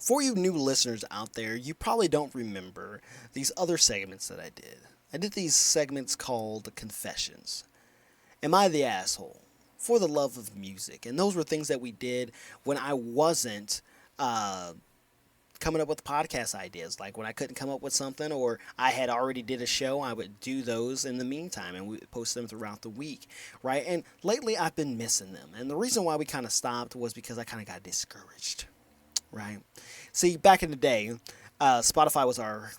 For you new listeners out there, you probably don't remember these other segments that I did. I did these segments called Confessions. Am I the asshole? For the love of music. And those were things that we did when I wasn't coming up with podcast ideas. Like when I couldn't come up with something or I had already did a show, I would do those in the meantime and we would post them throughout the week, right? And lately I've been missing them. And the reason why we kind of stopped was because I kind of got discouraged, right? See, back in the day, Spotify was our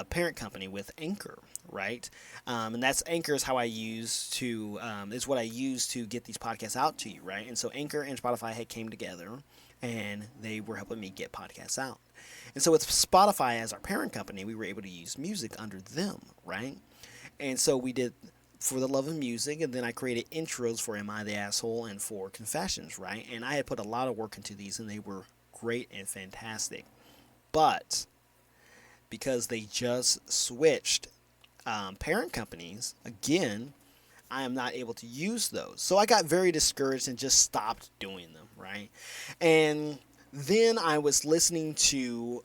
parent company with Anchor, right? And that's Anchor is how I use to is what I use to get these podcasts out to you, right? And so Anchor and Spotify had came together, and they were helping me get podcasts out. And so with Spotify as our parent company, we were able to use music under them, right? And so we did For the Love of Music, and then I created intros for Am I the Asshole and for Confessions, right? And I had put a lot of work into these, and they were great and fantastic. But because they just switched parent companies, again, I am not able to use those. So I got very discouraged and just stopped doing them, right? And then I was listening to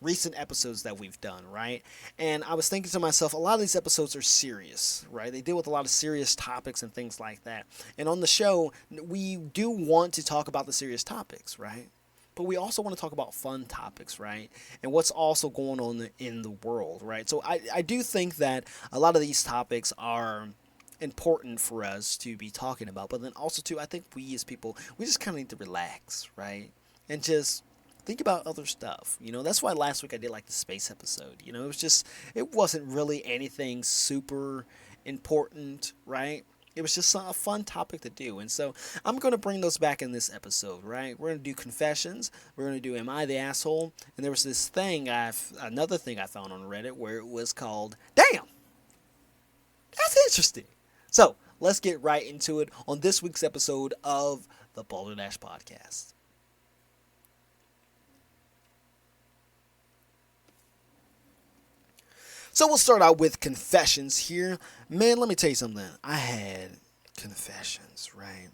recent episodes that we've done, right? And I was thinking to myself, a lot of these episodes are serious, right? They deal with a lot of serious topics and things like that. And on the show, we do want to talk about the serious topics, right? But we also want to talk about fun topics, right? And what's also going on in the world, right? So I do think that a lot of these topics are important for us to be talking about. But then also, too, I think we as people, we just kind of need to relax, right? And just think about other stuff. That's why last week I did like the space episode. It wasn't really anything super important, right? It was just a fun topic to do. And so I'm going to bring those back in this episode, right? We're going to do Confessions. We're going to do Am I the Asshole? And there was another thing I found on Reddit where it was called, Damn! That's interesting. So let's get right into it on this week's episode of the Boulder Dash Podcast. So we'll start out with Confessions here. Man, let me tell you something. I had Confessions, right?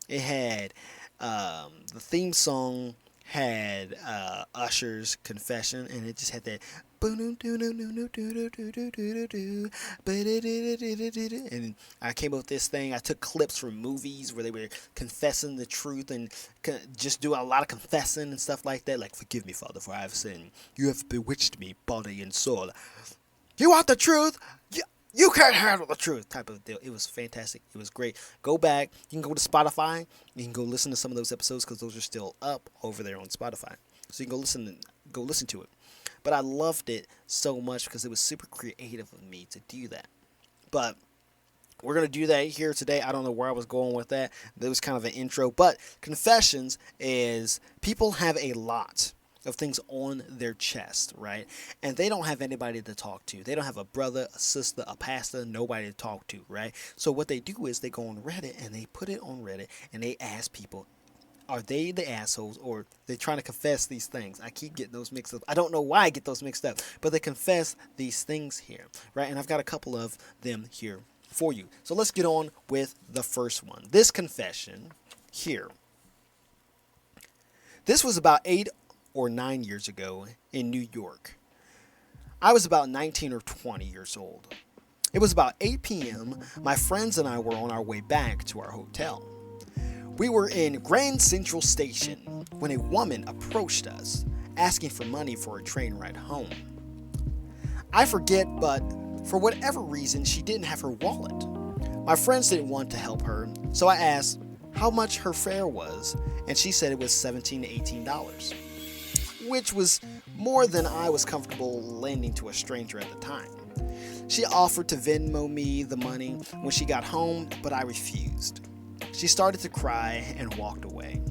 It had the theme song had Usher's Confession, and it just had that and I came up with this thing. I took clips from movies where they were confessing the truth and just doing a lot of confessing and stuff like that. Like, forgive me, Father, for I have sinned. You have bewitched me, body and soul. You want the truth? You can't handle the truth type of deal. It was fantastic. It was great. Go back. You can go to Spotify. You can go listen to some of those episodes because those are still up over there on Spotify. So you can go listen to it. But I loved it so much because it was super creative of me to do that. But we're going to do that here today. I don't know where I was going with that. That was kind of an intro. But Confessions is people have a lot of things on their chest, right? And they don't have anybody to talk to. They don't have a brother, a sister, a pastor, nobody to talk to, right? So what they do is they go on Reddit and they put it on Reddit and they ask people, are they the assholes or they're trying to confess these things? I keep getting those mixed up. I don't know why I get those mixed up, but they confess these things here, right? And I've got a couple of them here for you. So let's get on with the first one. This confession here. This was about 8 or 9 years ago in New York. I was about 19 or 20 years old. It was about 8 p.m. My friends and I were on our way back to our hotel. We were in Grand Central Station when a woman approached us, asking for money for a train ride home. I forget, but for whatever reason, she didn't have her wallet. My friends didn't want to help her, so I asked how much her fare was, and she said it was $17 to $18, which was more than I was comfortable lending to a stranger at the time. She offered to Venmo me the money when she got home, but I refused. She started to cry and walked away.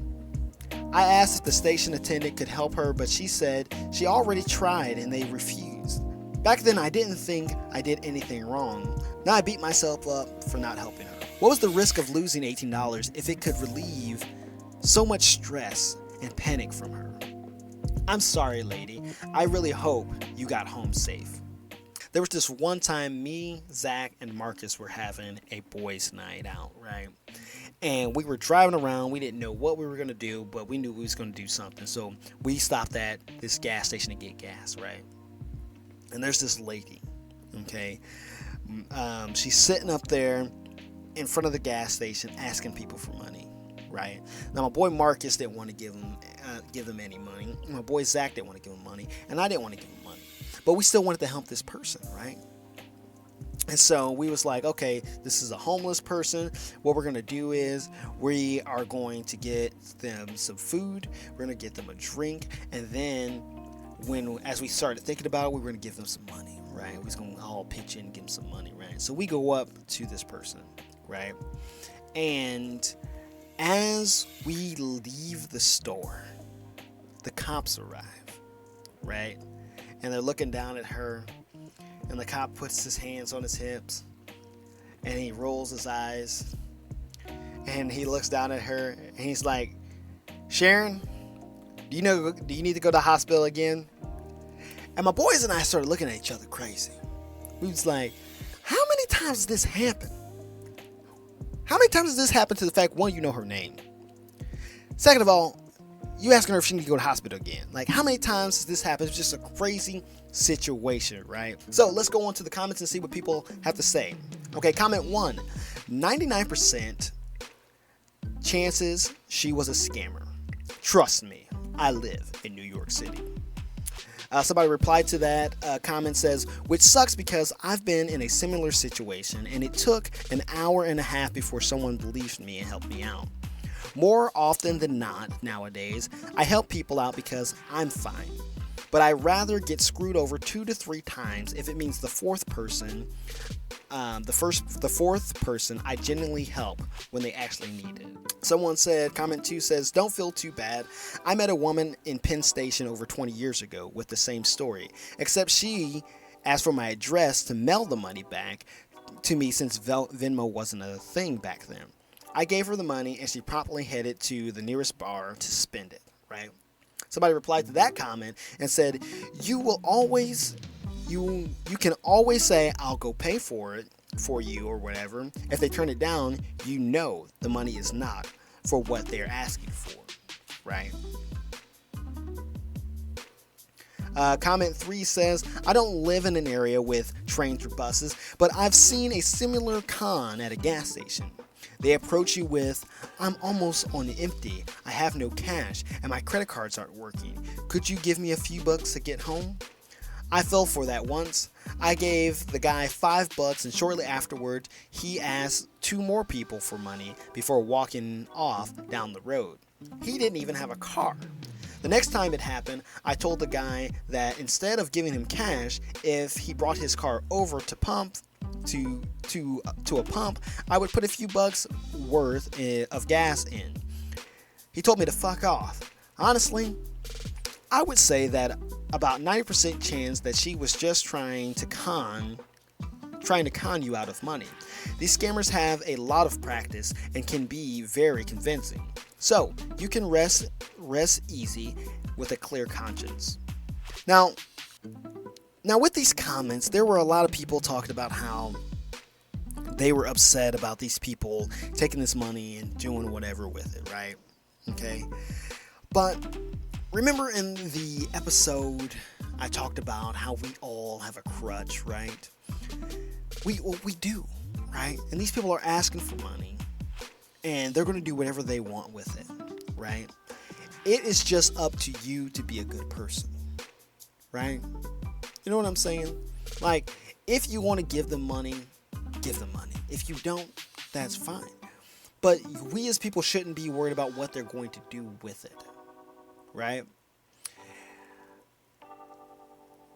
I asked if the station attendant could help her, but she said she already tried and they refused. Back then, I didn't think I did anything wrong. Now I beat myself up for not helping her. What was the risk of losing $18 if it could relieve so much stress and panic from her? I'm sorry, lady. I really hope you got home safe. There was this one time me, Zach, and Marcus were having a boys' night out, right? And we were driving around. We didn't know what we were going to do, but we knew we was going to do something. So we stopped at this gas station to get gas, right? And there's this lady, okay? She's sitting up there in front of the gas station asking people for money, right? Now, my boy Marcus didn't want to give them any money. My boy Zach didn't want to give him money, and I didn't want to give him money. But we still wanted to help this person, right? And so we was like, okay, this is a homeless person. What we're going to do is we are going to get them some food. We're going to get them a drink. And then as we started thinking about it, we were going to give them some money, right? We was going to all pitch in and give them some money, right? So we go up to this person, right? And as we leave the store, the cops arrive, right? And they're looking down at her. And the cop puts his hands on his hips and he rolls his eyes and he looks down at her and he's like, Sharon, do you need to go to the hospital again? And my boys and I started looking at each other crazy. We was like, how many times does this happen? How many times does this happen to the fact, one, you know her name? Second of all, you asking her if she needs to go to the hospital again. Like, how many times does this happen? It's just a crazy situation, right? So let's go on to the comments and see what people have to say. Okay, comment 1. 99% chances she was a scammer. Trust me, I live in New York City. Somebody replied to that comment, says, which sucks because I've been in a similar situation and it took an hour and a half before someone believed me and helped me out. More often than not, nowadays, I help people out because I'm fine. But I rather get screwed over 2 to 3 times if it means the fourth person I genuinely help when they actually need it. Someone said, comment 2 says, don't feel too bad. I met a woman in Penn Station over 20 years ago with the same story, except she asked for my address to mail the money back to me since Venmo wasn't a thing back then. I gave her the money and she promptly headed to the nearest bar to spend it, right? Somebody replied to that comment and said, you can always say, I'll go pay for it for you or whatever. If they turn it down, you know the money is not for what they're asking for, right? Comment 3 says, I don't live in an area with trains or buses, but I've seen a similar con at a gas station. They approach you with, I'm almost on empty, I have no cash, and my credit cards aren't working. Could you give me a few bucks to get home? I fell for that once. I gave the guy $5 and shortly afterward, he asked 2 more people for money before walking off down the road. He didn't even have a car. The next time it happened, I told the guy that instead of giving him cash, if he brought his car over to a pump, I would put a few bucks worth of gas in. He told me to fuck off. Honestly, I would say that about 90% chance that she was just trying to con you out of money. These scammers have a lot of practice and can be very convincing. So you can rest easy with a clear conscience. Now with these comments, there were a lot of people talking about how they were upset about these people taking this money and doing whatever with it, right? Okay. But remember in the episode I talked about how we all have a crutch, right? We do, right? And these people are asking for money and they're going to do whatever they want with it, right? It is just up to you to be a good person, right? You know what I'm saying? Like, if you want to give them money, give them money. If you don't, that's fine. But we as people shouldn't be worried about what they're going to do with it, right?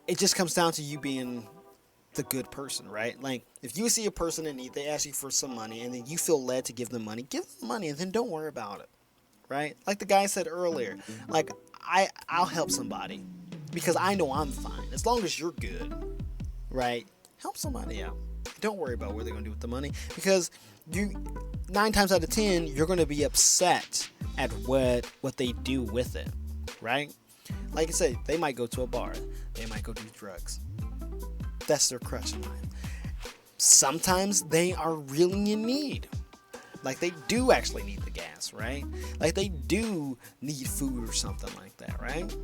It just comes down to you being the good person, right? Like, if you see a person in need, they ask you for some money, and then you feel led to give them money, give them money, and then don't worry about it, right? Like the guy said earlier, like, I'll help somebody because I know I'm fine. As long as you're good, right? Help somebody out. Don't worry about what they're going to do with the money, because 9 times out of 10, you're going to be upset at what they do with it, right? Like I said, they might go to a bar. They might go do drugs. That's their crutch in life. Sometimes they are really in need. Like they do actually need the gas, right? Like they do need food or something like that, right?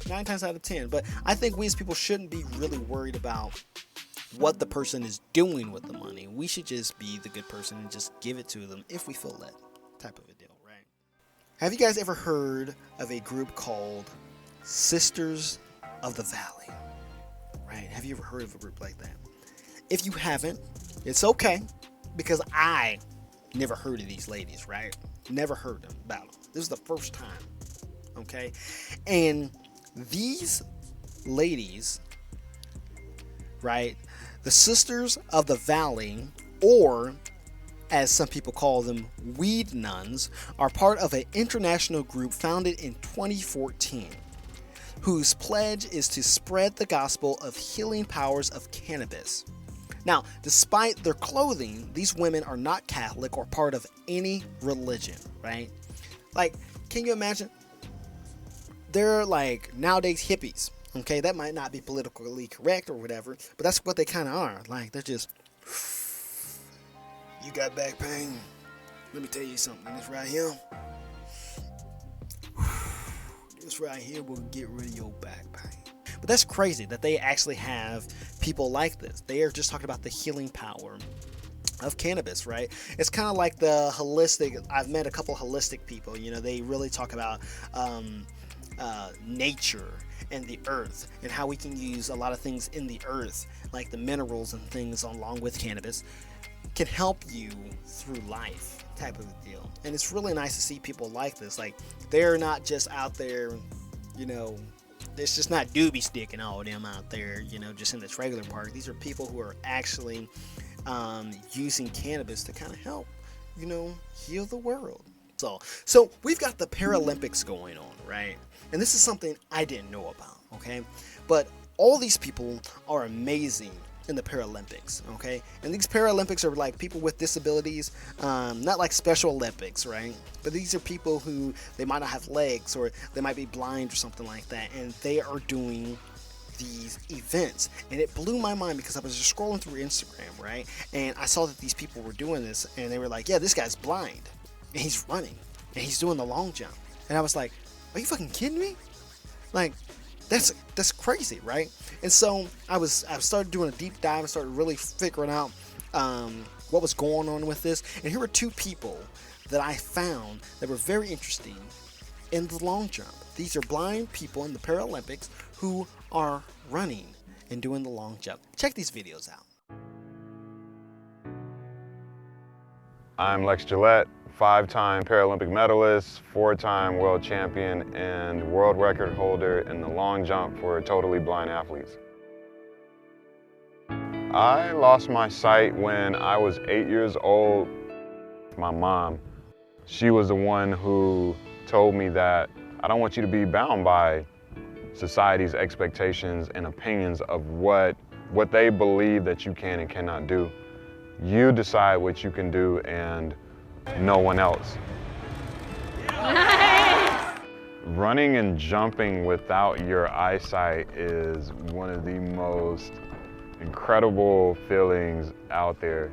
9 times out of 10. But I think we as people shouldn't be really worried about what the person is doing with the money. We should just be the good person and just give it to them if we feel that type of a deal, right? Have you guys ever heard of a group called Sisters of the Valley? Right? Have you ever heard of a group like that? If you haven't, it's okay, because I never heard of these ladies, right? Never heard about them. This is the first time, okay? And these ladies, right, the Sisters of the Valley, or as some people call them, weed nuns, are part of an international group founded in 2014, whose pledge is to spread the gospel of healing powers of cannabis. Now, despite their clothing, these women are not Catholic or part of any religion, right? Like, can you imagine? They're like nowadays hippies, okay? That might not be politically correct or whatever, but that's what they kind of are. Like, they're just, you got back pain? Let me tell you something. This right here, this right here will get rid of your back pain. But that's crazy that they actually have people like this. They are just talking about the healing power of cannabis, right? It's kind of like the holistic. I've met a couple holistic people. You know, they really talk about nature and the earth, and how we can use a lot of things in the earth, like the minerals and things, along with cannabis, can help you through life, type of a deal. And it's really nice to see people like this. Like, they're not just out there, you know, it's just not doobie sticking all of them out there, you know, just in this regular park. These are people who are actually using cannabis to kind of help, you know, heal the world. So we've got the Paralympics going on, right? And this is something I didn't know about, okay? But all these people are amazing in the Paralympics, okay? And these Paralympics are like people with disabilities, not like Special Olympics, right? But these are people who, they might not have legs, or they might be blind or something like that, and they are doing these events. And it blew my mind, because I was just scrolling through Instagram, right? And I saw that these people were doing this, and they were like, yeah, this guy's blind, and he's running, and he's doing the long jump. And I was like, are you fucking kidding me? Like, that's crazy, right? And so I started doing a deep dive and started really figuring out what was going on with this. And here were two people that I found that were very interesting in the long jump. These are blind people in the Paralympics who are running and doing the long jump. Check these videos out. I'm Lex Gillette, 5-time Paralympic medalist, 4-time world champion, and world record holder in the long jump for totally blind athletes. I lost my sight when I was 8 years old. My mom, she was the one who told me that I don't want you to be bound by society's expectations and opinions of what they believe that you can and cannot do. You decide what you can do, and no one else. Nice. Running and jumping without your eyesight is one of the most incredible feelings out there.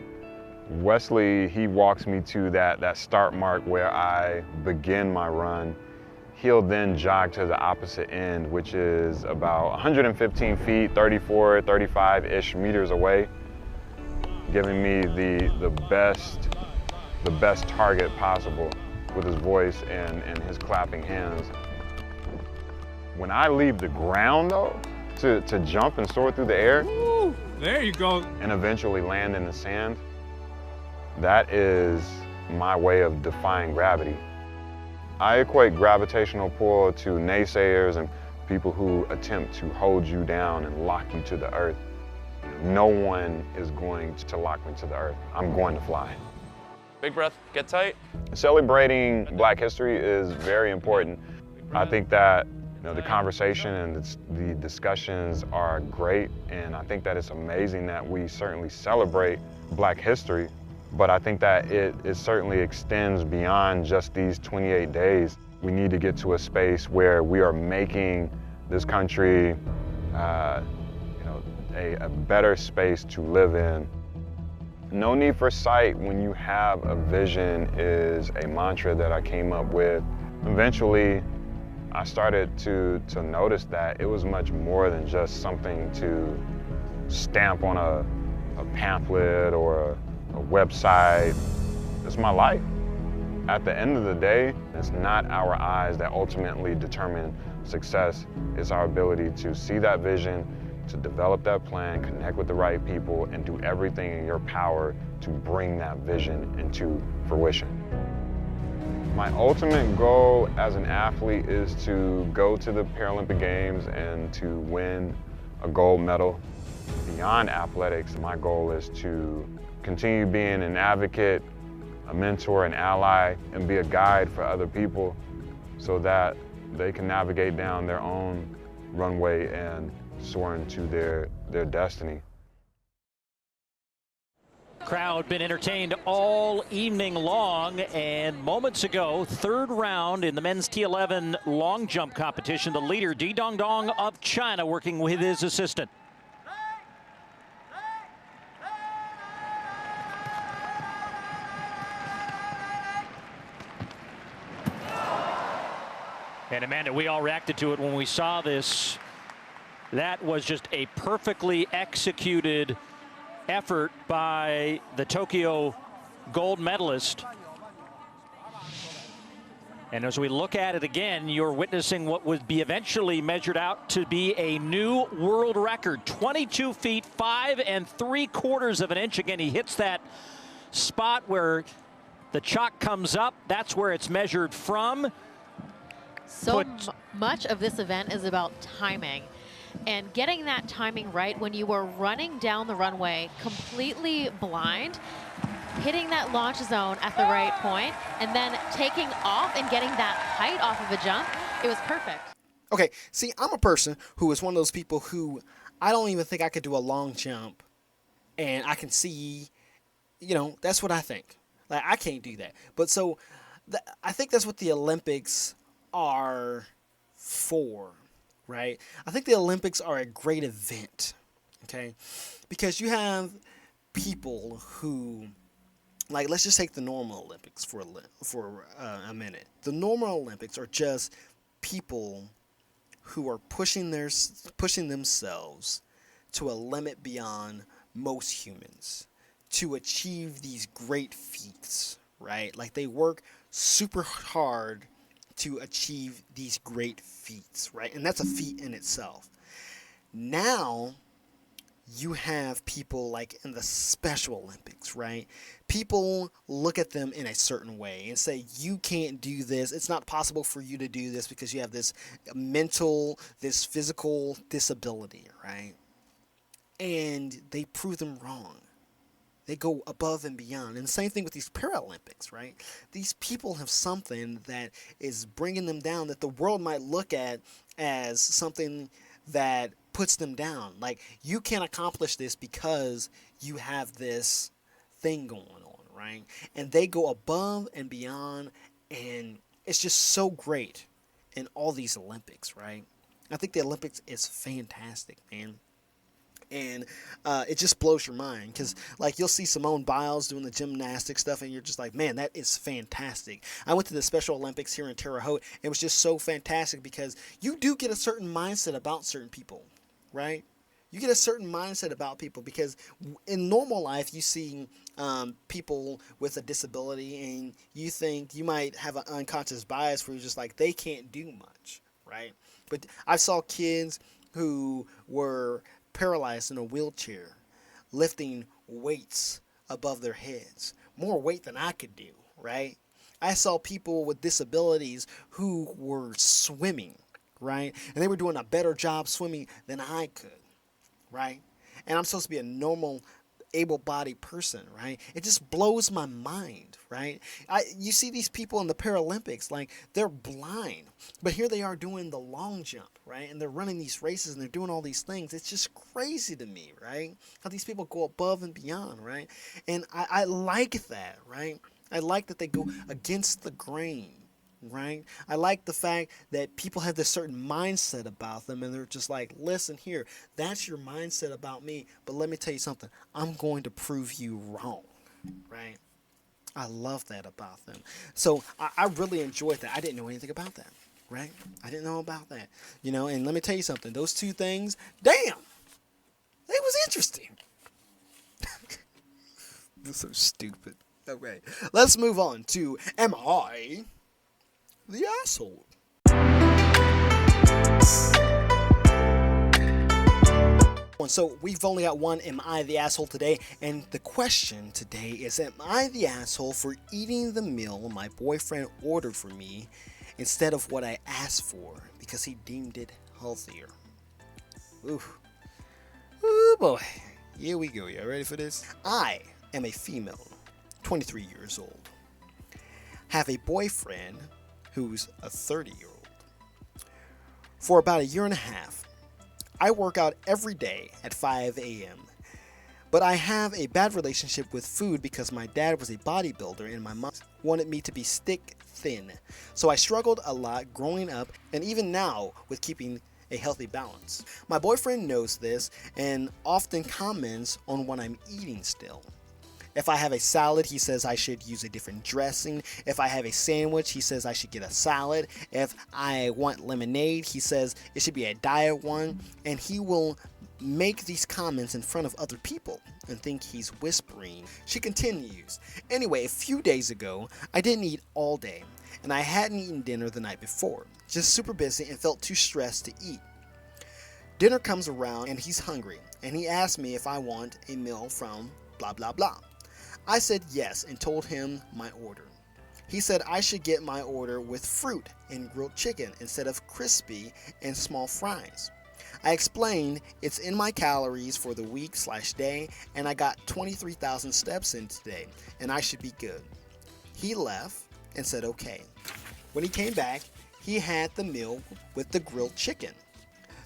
Wesley, he walks me to that start mark where I begin my run. He'll then jog to the opposite end, which is about 115 feet, 34, 35-ish meters away, giving me the best target possible with his voice and his clapping hands. When I leave the ground, though, to jump and soar through the air, ooh, there you go, and eventually land in the sand, that is my way of defying gravity. I equate gravitational pull to naysayers and people who attempt to hold you down and lock you to the earth. No one is going to lock me to the earth. I'm going to fly. Big breath, get tight. Celebrating Black history is very important. I think that the conversation and the discussions are great, and I think that it's amazing that we certainly celebrate Black history, but I think that it certainly extends beyond just these 28 days. We need to get to a space where we are making this country a better space to live in. No need for sight when you have a vision is a mantra that I came up with. Eventually, I started to notice that it was much more than just something to stamp on a pamphlet or a website. It's my life. At the end of the day, it's not our eyes that ultimately determine success. It's our ability to see that vision, to develop that plan, connect with the right people, and do everything in your power to bring that vision into fruition. My ultimate goal as an athlete is to go to the Paralympic Games and to win a gold medal. Beyond athletics, my goal is to continue being an advocate, a mentor, an ally, and be a guide for other people so that they can navigate down their own runway and soar into their destiny. Crowd been entertained all evening long, and moments ago, third round in the men's T11 long jump competition, the leader, Di Dongdong of China, working with his assistant. And Amanda, we all reacted to it when we saw this. That was just a perfectly executed effort by the Tokyo gold medalist. And as we look at it again, you're witnessing what would be eventually measured out to be a new world record, 22 feet 5 3/4 of an inch. Again, he hits that spot where the chalk comes up. That's where it's measured from. So much of this event is about timing and getting that timing right when you are running down the runway completely blind, hitting that launch zone at the right point, and then taking off and getting that height off of a jump. It was perfect. Okay, see, I'm a person who is one of those people who I don't even think I could do a long jump and I can see, that's what I think. Like, I can't do that. But so I think that's what the Olympics are for, right? I think the Olympics are a great event, okay? Because you have people who, like, let's just take the normal Olympics for a minute. The normal Olympics are just people who are pushing themselves to a limit beyond most humans to achieve these great feats, right? Like, they work super hard to achieve these great feats, right? And that's a feat in itself. Now, you have people like in the Special Olympics, right? People look at them in a certain way and say, you can't do this. It's not possible for you to do this because you have this mental, this physical disability, right? And they prove them wrong. They go above and beyond. And the same thing with these Paralympics, right? These people have something that is bringing them down that the world might look at as something that puts them down. Like, you can't accomplish this because you have this thing going on, right? And they go above and beyond, and it's just so great in all these Olympics, right? I think the Olympics is fantastic, man. And it just blows your mind because, like, you'll see Simone Biles doing the gymnastic stuff and you're just like, man, that is fantastic. I went to the Special Olympics here in Terre Haute. It was just so fantastic because you do get a certain mindset about certain people, right? You get a certain mindset about people because in normal life you see people with a disability and you think you might have an unconscious bias where you're just like, they can't do much, right? But I saw kids who were paralyzed in a wheelchair, lifting weights above their heads, more weight than I could do, right? I saw people with disabilities who were swimming, right? And they were doing a better job swimming than I could, right? And I'm supposed to be a normal, able-bodied person, right? It just blows my mind, right? You see these people in the Paralympics, like, they're blind, but here they are doing the long jump, right? And they're running these races and they're doing all these things. It's just crazy to me, right? How these people go above and beyond, right? And I like that, right? I like that they go against the grain, right? I like the fact that people have this certain mindset about them and they're just like, listen here, that's your mindset about me, but let me tell you something. I'm going to prove you wrong, right? I love that about them. So I really enjoyed that. I didn't know anything about that, right? I didn't know about that, and let me tell you something. Those two things, damn, it was interesting. This is so stupid. Okay, let's move on to Am I the Asshole? So we've only got one Am I the Asshole today, and the question today is, am I the asshole for eating the meal my boyfriend ordered for me instead of what I asked for because he deemed it healthier? Ooh. Ooh boy. Here we go. You ready for this? I am a female, 23 years old. Have a boyfriend who's a 30-year-old. For about a year and a half, I work out every day at 5 a.m. But I have a bad relationship with food because my dad was a bodybuilder and my mom wanted me to be stick thin. So I struggled a lot growing up and even now with keeping a healthy balance. My boyfriend knows this and often comments on what I'm eating still. If I have a salad, he says I should use a different dressing. If I have a sandwich, he says I should get a salad. If I want lemonade, he says it should be a diet one. And he will make these comments in front of other people and think he's whispering. She continues. Anyway, a few days ago, I didn't eat all day, and I hadn't eaten dinner the night before. Just super busy and felt too stressed to eat. Dinner comes around and he's hungry, and he asked me if I want a meal from blah blah blah. I said yes and told him my order. He said I should get my order with fruit and grilled chicken instead of crispy and small fries. I explained it's in my calories for the week/day and I got 23,000 steps in today and I should be good. He left and said okay. When he came back, he had the meal with the grilled chicken.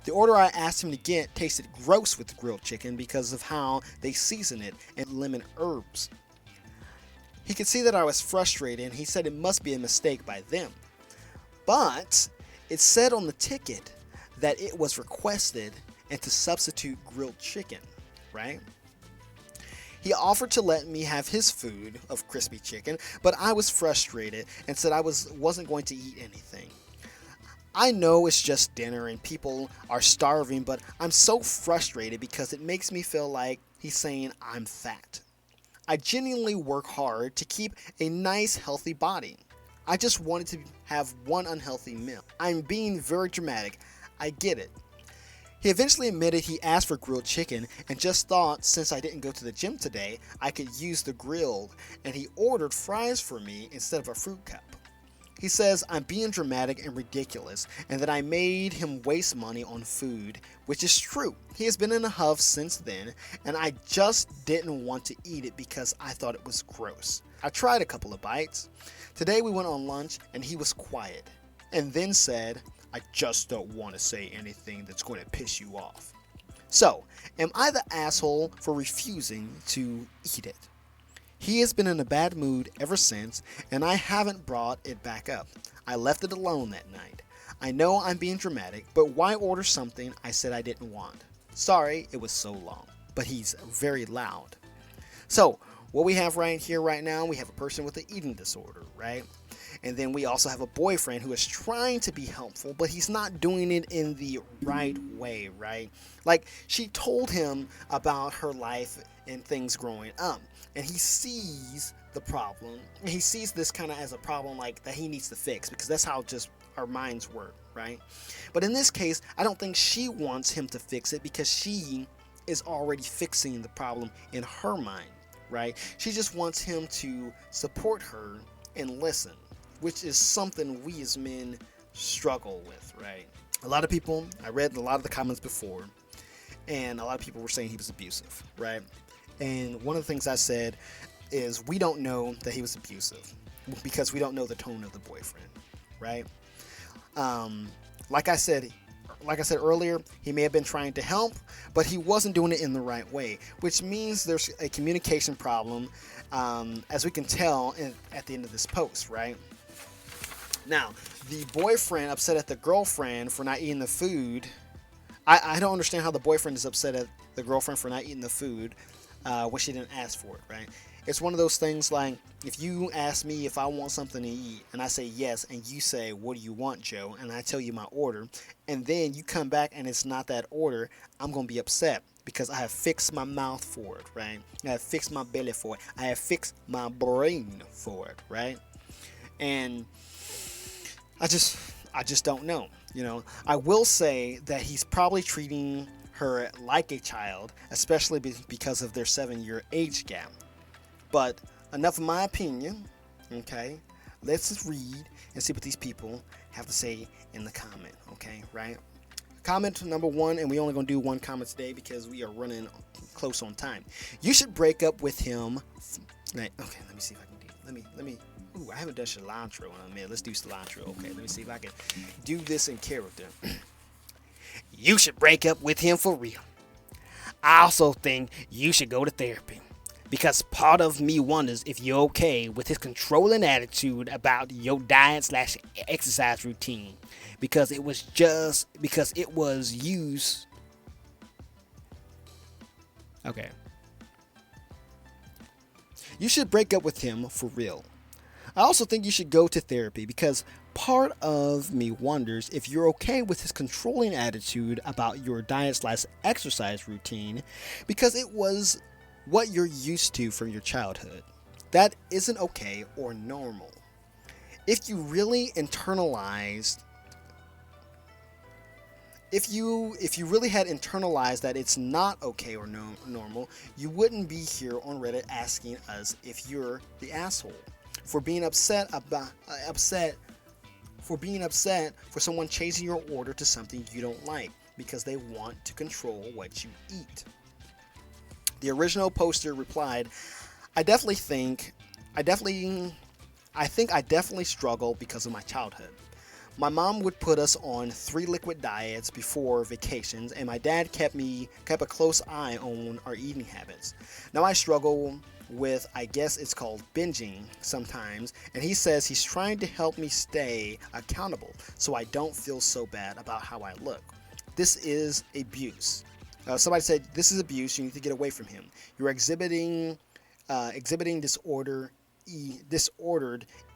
The order I asked him to get tasted gross with the grilled chicken because of how they season it and lemon herbs. He could see that I was frustrated and he said it must be a mistake by them. But it said on the ticket that it was requested and to substitute grilled chicken, right? He offered to let me have his food of crispy chicken, but I was frustrated and said I wasn't going to eat anything. I know it's just dinner and people are starving, but I'm so frustrated because it makes me feel like he's saying I'm fat. I genuinely work hard to keep a nice, healthy body. I just wanted to have one unhealthy meal. I'm being very dramatic. I get it. He eventually admitted he asked for grilled chicken and just thought since I didn't go to the gym today, I could use the grilled, and he ordered fries for me instead of a fruit cup. He says I'm being dramatic and ridiculous and that I made him waste money on food, which is true. He has been in a huff since then and I just didn't want to eat it because I thought it was gross. I tried a couple of bites. Today we went on lunch and he was quiet and then said, I just don't want to say anything that's going to piss you off. So, am I the asshole for refusing to eat it? He has been in a bad mood ever since, and I haven't brought it back up. I left it alone that night. I know I'm being dramatic, but why order something I said I didn't want? Sorry, it was so long. But he's very loud. So, what we have right here right now, we have a person with an eating disorder, right? And then we also have a boyfriend who is trying to be helpful, but he's not doing it in the right way, right? Like, she told him about her life and things growing up, and he sees the problem. He sees this kind of as a problem like that he needs to fix, because that's how just our minds work, right? But in this case, I don't think she wants him to fix it because she is already fixing the problem in her mind, right? She just wants him to support her and listen, which is something we as men struggle with, right? A lot of people, I read a lot of the comments before, and a lot of people were saying he was abusive, right? And one of the things I said is we don't know that he was abusive because we don't know the tone of the boyfriend, right? Like I said earlier, he may have been trying to help, but he wasn't doing it in the right way, which means there's a communication problem, as we can tell at the end of this post, right? Now, the boyfriend upset at the girlfriend for not eating the food. I don't understand how the boyfriend is upset at the girlfriend for not eating the food when she didn't ask for it, right? It's one of those things like, if you ask me if I want something to eat and I say yes, and you say, what do you want, Joe? And I tell you my order, and then you come back and it's not that order, I'm going to be upset because I have fixed my mouth for it, right? I have fixed my belly for it. I have fixed my brain for it, right? And I just don't know. I will say that he's probably treating her like a child, especially because of their 7-year age gap. But enough of my opinion, okay? Let's just read and see what these people have to say in the comment, okay? Right? Comment number 1, and we only gonna do one comment today because we are running close on time. You should break up with him. Okay, let me see if I can do. Let me. Ooh, I haven't done cilantro in a minute. Let's do cilantro. Okay, let me see if I can do this in character. You should break up with him for real. I also think you should go to therapy. Because part of me wonders if you're okay with his controlling attitude about your diet/exercise routine. Because it was used. Okay. You should break up with him for real. I also think you should go to therapy because part of me wonders if you're okay with his controlling attitude about your diet/exercise routine because it was what you're used to from your childhood. That isn't okay or normal. If you really internalized if you really had internalized that it's not okay or normal, you wouldn't be here on Reddit asking us if you're the asshole for being upset for someone changing your order to something you don't like because they want to control what you eat. The original poster replied, I think I definitely struggle because of my childhood. My mom would put us on 3 liquid diets before vacations, and my dad kept a close eye on our eating habits. Now I struggle with, I guess it's called binging sometimes, and he says he's trying to help me stay accountable so I don't feel so bad about how I look. This is abuse. Somebody said, this is abuse, you need to get away from him. You're exhibiting disordered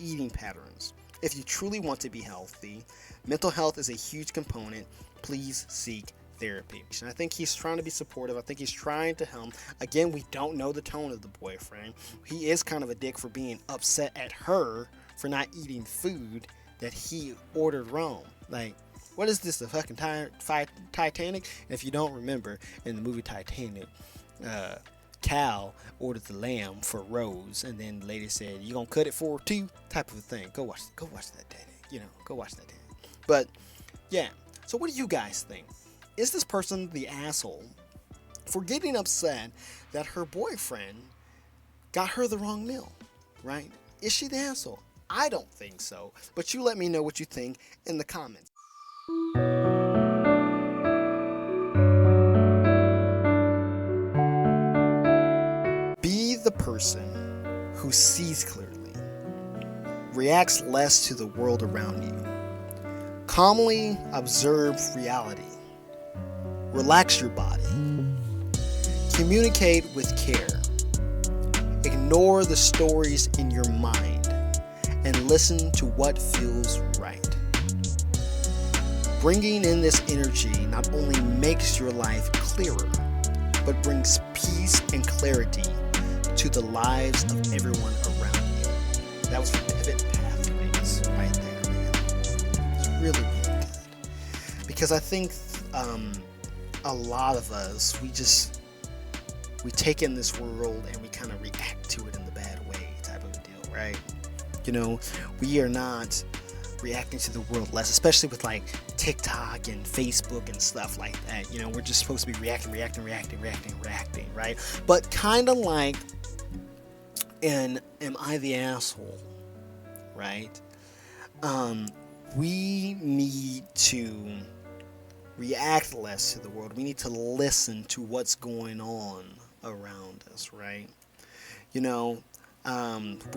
eating patterns. If you truly want to be healthy, mental health is a huge component. Please seek therapy. And I think he's trying to be supportive. I think he's trying to help. Again, we don't know the tone of the boyfriend. He is kind of a dick for being upset at her for not eating food that he ordered wrong. Like, what is this, the fucking Titanic? If you don't remember, in the movie Titanic, Cal ordered the lamb for Rose, and then the lady said, "You gonna cut it for 2?" type of a thing. Go watch that, Daddy. Go watch that, Daddy. But yeah. So what do you guys think? Is this person the asshole for getting upset that her boyfriend got her the wrong meal? Right? Is she the asshole? I don't think so. But you let me know what you think in the comments. Be the person who sees clearly, reacts less to the world around you, calmly observe reality, relax your body, communicate with care, ignore the stories in your mind, and listen to what feels right. Bringing in this energy not only makes your life clearer, but brings peace and clarity to the lives of everyone around you. That was from Pivot Pathways right there, man. It's really, really good. Because I think a lot of us, we take in this world and we kind of react to it in the bad way type of a deal, right? We are not reacting to the world less, especially with like TikTok and Facebook and stuff like that. We're just supposed to be reacting, right? But kind of like in Am I the Asshole, right? We need to react less to the world. We need to listen to what's going on around us, right? We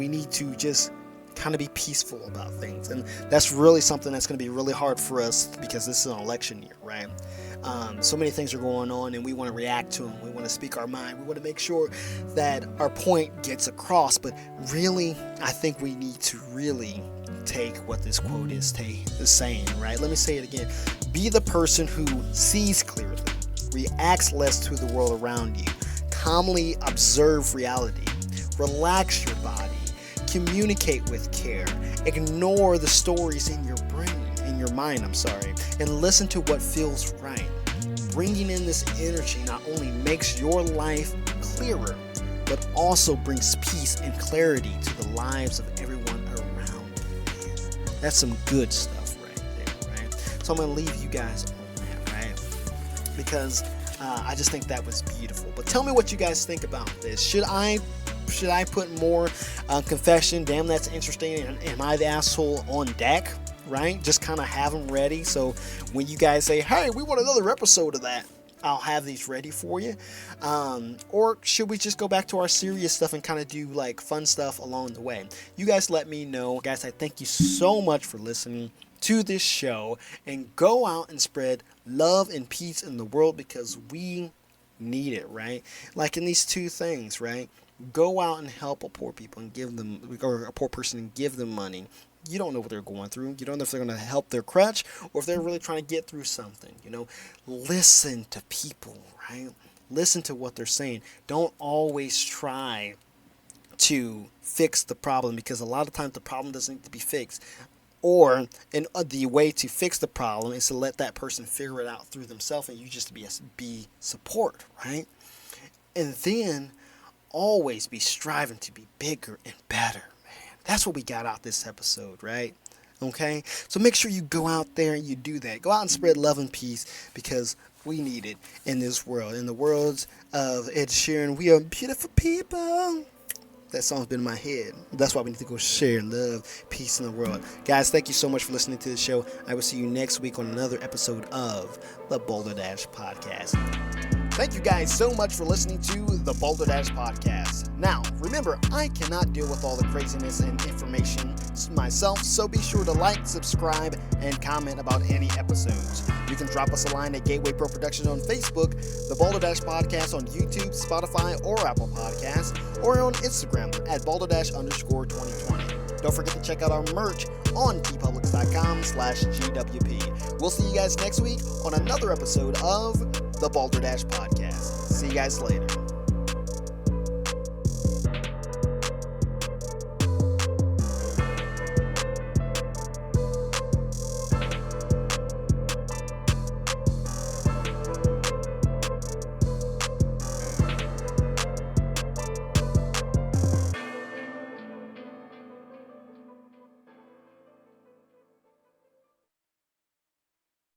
need to just kind of be peaceful about things. And that's really something that's going to be really hard for us because this is an election year, right? So many things are going on and we want to react to them. We want to speak our mind. We want to make sure that our point gets across. But really, I think we need to really take what this quote is saying, right? Let me say it again. Be the person who sees clearly, reacts less to the world around you, calmly observe reality, relax your body, communicate with care, ignore the stories in your mind, and listen to what feels right. Bringing in this energy not only makes your life clearer, but also brings peace and clarity to the lives of everyone around you. That's some good stuff right there, right? So I'm going to leave you guys on that, right? Because I just think that was beautiful. But tell me what you guys think about this. Should I put more confession? Damn, that's interesting. Am I the asshole on deck? Right? Just kind of have them ready. So when you guys say, hey, we want another episode of that, I'll have these ready for you. Or should we just go back to our serious stuff and kind of do like fun stuff along the way? You guys let me know. Guys, I thank you so much for listening to this show, and go out and spread love and peace in the world because we need it, right? Like in these two things, right? Go out and help a poor people and give them, or a poor person and give them money. You don't know what they're going through. You don't know if they're going to help their crutch or if they're really trying to get through something. Listen to people, right? Listen to what they're saying. Don't always try to fix the problem, because a lot of times the problem doesn't need to be fixed. Or the way to fix the problem is to let that person figure it out through themselves, and you just be support, right? And then always be striving to be bigger and better. That's what we got out this episode, right? Okay? So make sure you go out there and you do that. Go out and spread love and peace, because we need it in this world. In the worlds of Ed Sheeran, we are beautiful people. That song's been in my head. That's why we need to go share love, peace in the world. Guys, thank you so much for listening to the show. I will see you next week on another episode of the Boulder Dash Podcast. Thank you guys so much for listening to the Boulder Dash Podcast. Now, remember, I cannot deal with all the craziness and information myself, so be sure to like, subscribe, and comment about any episodes. You can drop us a line at Gateway Pro Productions on Facebook, the Boulder Dash Podcast on YouTube, Spotify, or Apple Podcasts, or on Instagram at boulder_2020. Don't forget to check out our merch on tpublics.com/GWP. We'll see you guys next week on another episode of the Boulder Dash Podcast. See you guys later.